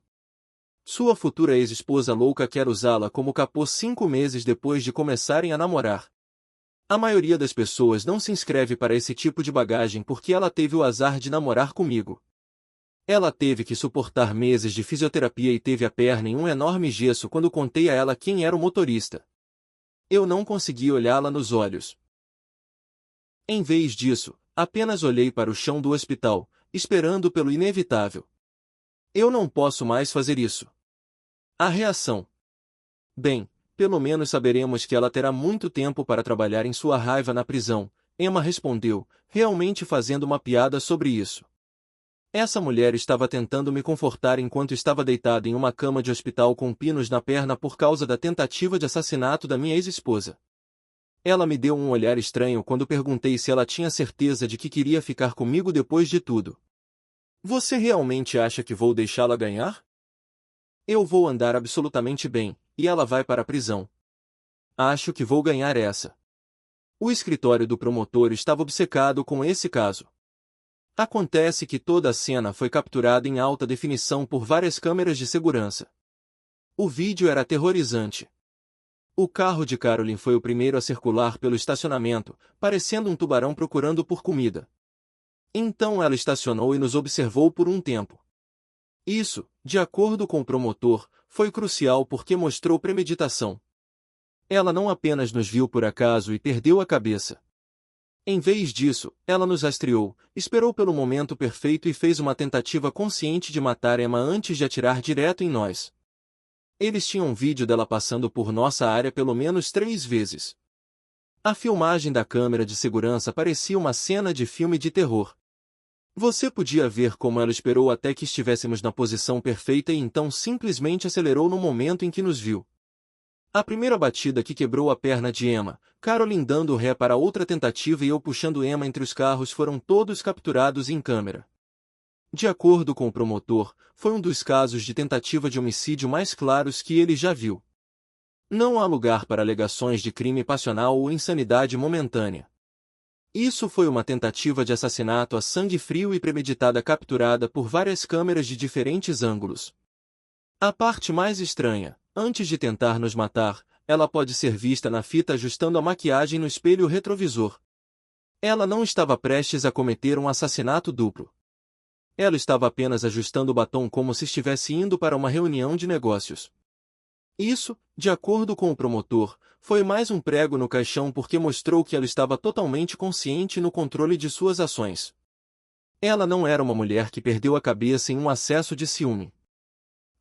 Sua futura ex-esposa louca quer usá-la como capô 5 meses depois de começarem a namorar. A maioria das pessoas não se inscreve para esse tipo de bagagem porque ela teve o azar de namorar comigo. Ela teve que suportar meses de fisioterapia e teve a perna em um enorme gesso quando contei a ela quem era o motorista. Eu não consegui olhá-la nos olhos. Em vez disso, apenas olhei para o chão do hospital, esperando pelo inevitável. Eu não posso mais fazer isso. A reação. Bem, pelo menos saberemos que ela terá muito tempo para trabalhar em sua raiva na prisão, Emma respondeu, realmente fazendo uma piada sobre isso. Essa mulher estava tentando me confortar enquanto estava deitada em uma cama de hospital com pinos na perna por causa da tentativa de assassinato da minha ex-esposa. Ela me deu um olhar estranho quando perguntei se ela tinha certeza de que queria ficar comigo depois de tudo. Você realmente acha que vou deixá-la ganhar? Eu vou andar absolutamente bem, e ela vai para a prisão. Acho que vou ganhar essa. O escritório do promotor estava obcecado com esse caso. Acontece que toda a cena foi capturada em alta definição por várias câmeras de segurança. O vídeo era aterrorizante. O carro de Carolyn foi o primeiro a circular pelo estacionamento, parecendo um tubarão procurando por comida. Então ela estacionou e nos observou por um tempo. Isso, de acordo com o promotor, foi crucial porque mostrou premeditação. Ela não apenas nos viu por acaso e perdeu a cabeça. Em vez disso, ela nos rastreou, esperou pelo momento perfeito e fez uma tentativa consciente de matar Emma antes de atirar direto em nós. Eles tinham um vídeo dela passando por nossa área pelo menos 3 vezes. A filmagem da câmera de segurança parecia uma cena de filme de terror. Você podia ver como ela esperou até que estivéssemos na posição perfeita e então simplesmente acelerou no momento em que nos viu. A primeira batida que quebrou a perna de Emma, Carolyn dando ré para outra tentativa e eu puxando Emma entre os carros foram todos capturados em câmera. De acordo com o promotor, foi um dos casos de tentativa de homicídio mais claros que ele já viu. Não há lugar para alegações de crime passional ou insanidade momentânea. Isso foi uma tentativa de assassinato a sangue frio e premeditada capturada por várias câmeras de diferentes ângulos. A parte mais estranha, antes de tentar nos matar, ela pode ser vista na fita ajustando a maquiagem no espelho retrovisor. Ela não estava prestes a cometer um assassinato duplo. Ela estava apenas ajustando o batom como se estivesse indo para uma reunião de negócios. Isso, de acordo com o promotor, foi mais um prego no caixão porque mostrou que ela estava totalmente consciente no controle de suas ações. Ela não era uma mulher que perdeu a cabeça em um acesso de ciúme.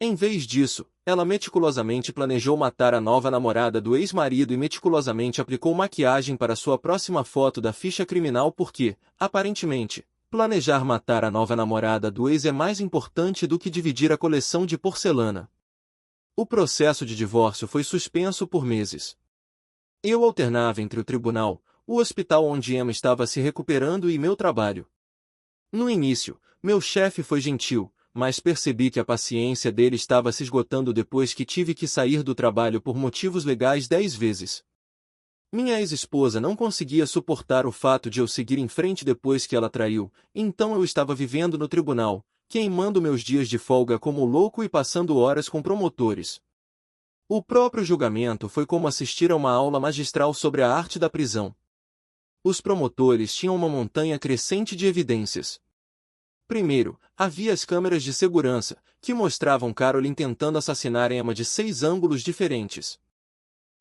Em vez disso, ela meticulosamente planejou matar a nova namorada do ex-marido e meticulosamente aplicou maquiagem para sua próxima foto da ficha criminal porque, aparentemente, planejar matar a nova namorada do ex é mais importante do que dividir a coleção de porcelana. O processo de divórcio foi suspenso por meses. Eu alternava entre o tribunal, o hospital onde Emma estava se recuperando e meu trabalho. No início, meu chefe foi gentil, mas percebi que a paciência dele estava se esgotando depois que tive que sair do trabalho por motivos legais 10 vezes. Minha ex-esposa não conseguia suportar o fato de eu seguir em frente depois que ela traiu, então eu estava vivendo no tribunal, queimando meus dias de folga como louco e passando horas com promotores. O próprio julgamento foi como assistir a uma aula magistral sobre a arte da prisão. Os promotores tinham uma montanha crescente de evidências. Primeiro, havia as câmeras de segurança, que mostravam Carolyn tentando assassinar Emma de 6 ângulos diferentes.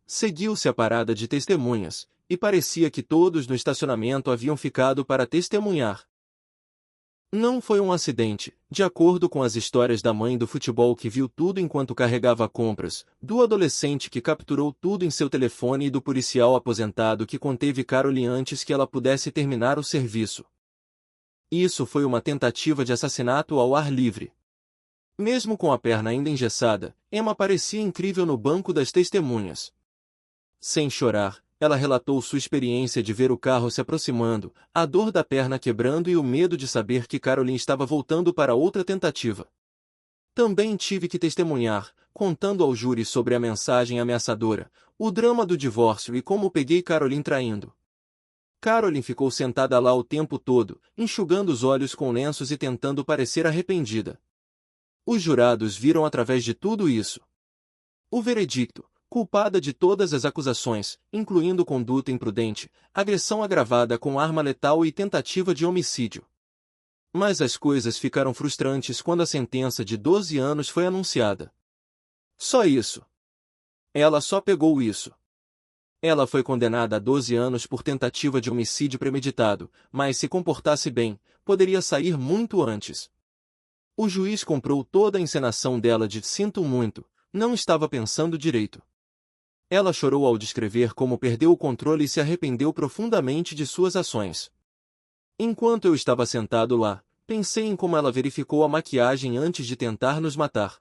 Seguiu-se a parada de testemunhas, e parecia que todos no estacionamento haviam ficado para testemunhar. Não foi um acidente, de acordo com as histórias da mãe do futebol que viu tudo enquanto carregava compras, do adolescente que capturou tudo em seu telefone e do policial aposentado que conteve Carolyn antes que ela pudesse terminar o serviço. Isso foi uma tentativa de assassinato ao ar livre. Mesmo com a perna ainda engessada, Emma parecia incrível no banco das testemunhas. Sem chorar, ela relatou sua experiência de ver o carro se aproximando, a dor da perna quebrando e o medo de saber que Carolyn estava voltando para outra tentativa. Também tive que testemunhar, contando ao júri sobre a mensagem ameaçadora, o drama do divórcio e como peguei Carolyn traindo. Carolyn ficou sentada lá o tempo todo, enxugando os olhos com lenços e tentando parecer arrependida. Os jurados viram através de tudo isso. O veredicto: culpada de todas as acusações, incluindo conduta imprudente, agressão agravada com arma letal e tentativa de homicídio. Mas as coisas ficaram frustrantes quando a sentença de 12 anos foi anunciada. Só isso. Ela só pegou isso. Ela foi condenada a 12 anos por tentativa de homicídio premeditado, mas se comportasse bem, poderia sair muito antes. O juiz comprou toda a encenação dela de "sinto muito, não estava pensando direito". Ela chorou ao descrever como perdeu o controle e se arrependeu profundamente de suas ações. Enquanto eu estava sentado lá, pensei em como ela verificou a maquiagem antes de tentar nos matar.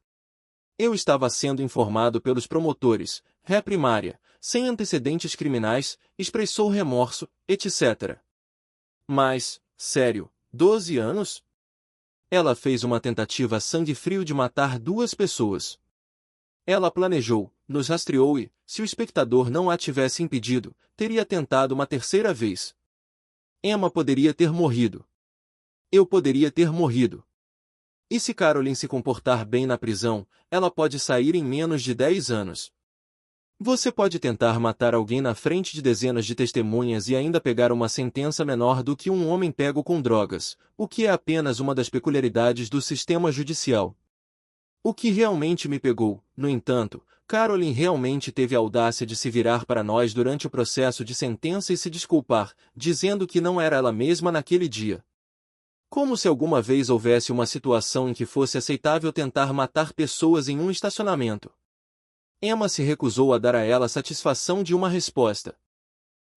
Eu estava sendo informado pelos promotores, ré primária, sem antecedentes criminais, expressou remorso, etc. Mas, sério, 12 anos? Ela fez uma tentativa a sangue frio de matar 2 pessoas. Ela planejou, nos rastreou e, se o espectador não a tivesse impedido, teria tentado uma terceira vez. Emma poderia ter morrido. Eu poderia ter morrido. E se Carolyn se comportar bem na prisão, ela pode sair em menos de 10 anos. Você pode tentar matar alguém na frente de dezenas de testemunhas e ainda pegar uma sentença menor do que um homem pego com drogas, o que é apenas uma das peculiaridades do sistema judicial. O que realmente me pegou, no entanto, Carolyn realmente teve a audácia de se virar para nós durante o processo de sentença e se desculpar, dizendo que não era ela mesma naquele dia. Como se alguma vez houvesse uma situação em que fosse aceitável tentar matar pessoas em um estacionamento. Emma se recusou a dar a ela a satisfação de uma resposta.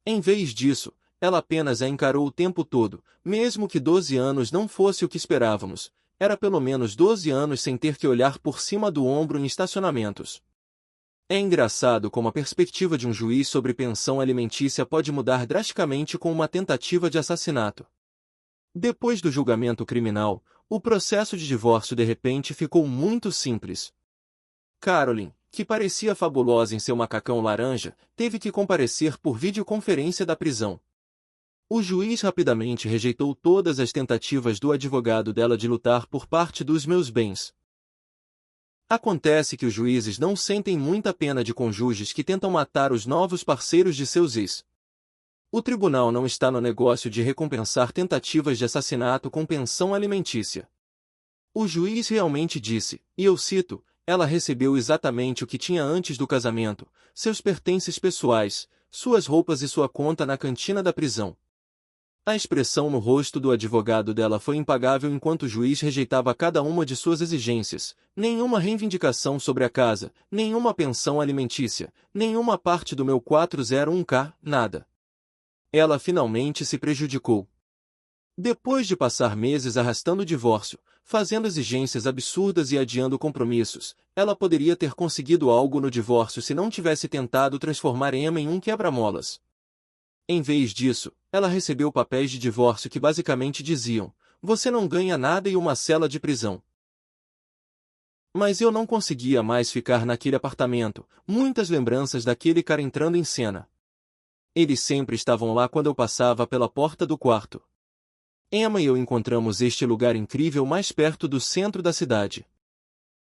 Em vez disso, ela apenas a encarou o tempo todo, mesmo que 12 anos não fosse o que esperávamos, era pelo menos 12 anos sem ter que olhar por cima do ombro em estacionamentos. É engraçado como a perspectiva de um juiz sobre pensão alimentícia pode mudar drasticamente com uma tentativa de assassinato. Depois do julgamento criminal, o processo de divórcio de repente ficou muito simples. Carolyn, que parecia fabulosa em seu macacão laranja, teve que comparecer por videoconferência da prisão. O juiz rapidamente rejeitou todas as tentativas do advogado dela de lutar por parte dos meus bens. Acontece que os juízes não sentem muita pena de cônjuges que tentam matar os novos parceiros de seus ex. O tribunal não está no negócio de recompensar tentativas de assassinato com pensão alimentícia. O juiz realmente disse, e eu cito, ela recebeu exatamente o que tinha antes do casamento, seus pertences pessoais, suas roupas e sua conta na cantina da prisão. A expressão no rosto do advogado dela foi impagável enquanto o juiz rejeitava cada uma de suas exigências, nenhuma reivindicação sobre a casa, nenhuma pensão alimentícia, nenhuma parte do meu 401k, nada. Ela finalmente se prejudicou. Depois de passar meses arrastando o divórcio, fazendo exigências absurdas e adiando compromissos, ela poderia ter conseguido algo no divórcio se não tivesse tentado transformar Emma em um quebra-molas. Em vez disso, ela recebeu papéis de divórcio que basicamente diziam: você não ganha nada e uma cela de prisão. Mas eu não conseguia mais ficar naquele apartamento, muitas lembranças daquele cara entrando em cena. Eles sempre estavam lá quando eu passava pela porta do quarto. Emma e eu encontramos este lugar incrível mais perto do centro da cidade.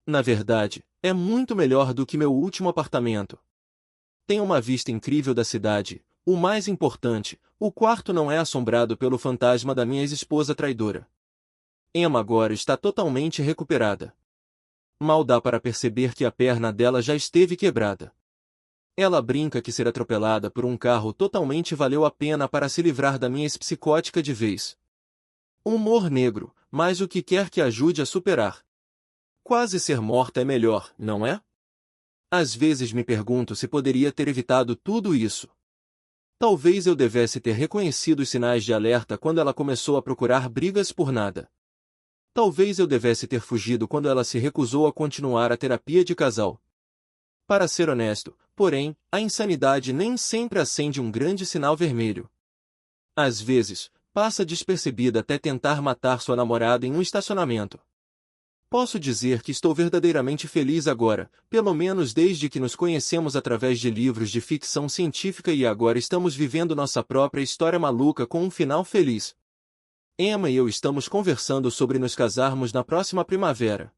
Na verdade, é muito melhor do que meu último apartamento. Tem uma vista incrível da cidade. O mais importante, o quarto não é assombrado pelo fantasma da minha ex-esposa traidora. Emma agora está totalmente recuperada. Mal dá para perceber que a perna dela já esteve quebrada. Ela brinca que ser atropelada por um carro totalmente valeu a pena para se livrar da minha ex-psicótica de vez. Humor negro, mas o que quer que ajude a superar. Quase ser morta é melhor, não é? Às vezes me pergunto se poderia ter evitado tudo isso. Talvez eu devesse ter reconhecido os sinais de alerta quando ela começou a procurar brigas por nada. Talvez eu devesse ter fugido quando ela se recusou a continuar a terapia de casal. Para ser honesto, porém, a insanidade nem sempre acende um grande sinal vermelho. Às vezes, passa despercebida até tentar matar sua namorada em um estacionamento. Posso dizer que estou verdadeiramente feliz agora, pelo menos desde que nos conhecemos através de livros de ficção científica e agora estamos vivendo nossa própria história maluca com um final feliz. Emma e eu estamos conversando sobre nos casarmos na próxima primavera.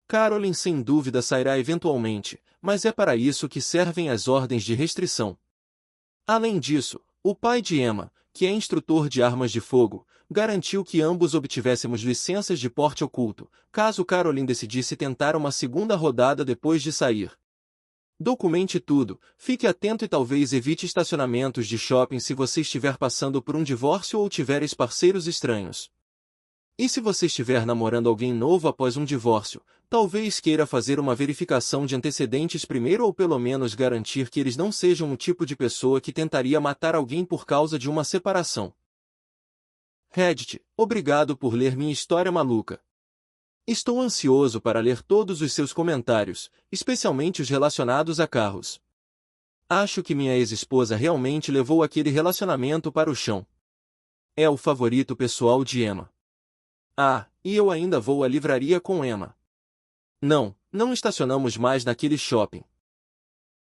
Caroline sem dúvida sairá eventualmente, mas é para isso que servem as ordens de restrição. Além disso, o pai de Emma, que é instrutor de armas de fogo, garantiu que ambos obtivéssemos licenças de porte oculto, caso Caroline decidisse tentar uma segunda rodada depois de sair. Documente tudo, fique atento e talvez evite estacionamentos de shopping se você estiver passando por um divórcio ou tiveres parceiros estranhos. E se você estiver namorando alguém novo após um divórcio, talvez queira fazer uma verificação de antecedentes primeiro ou pelo menos garantir que eles não sejam o tipo de pessoa que tentaria matar alguém por causa de uma separação. Reddit, obrigado por ler minha história maluca. Estou ansioso para ler todos os seus comentários, especialmente os relacionados a carros. Acho que minha ex-esposa realmente levou aquele relacionamento para o chão. É o favorito pessoal de Emma. Ah, e eu ainda vou à livraria com Emma. Não estacionamos mais naquele shopping.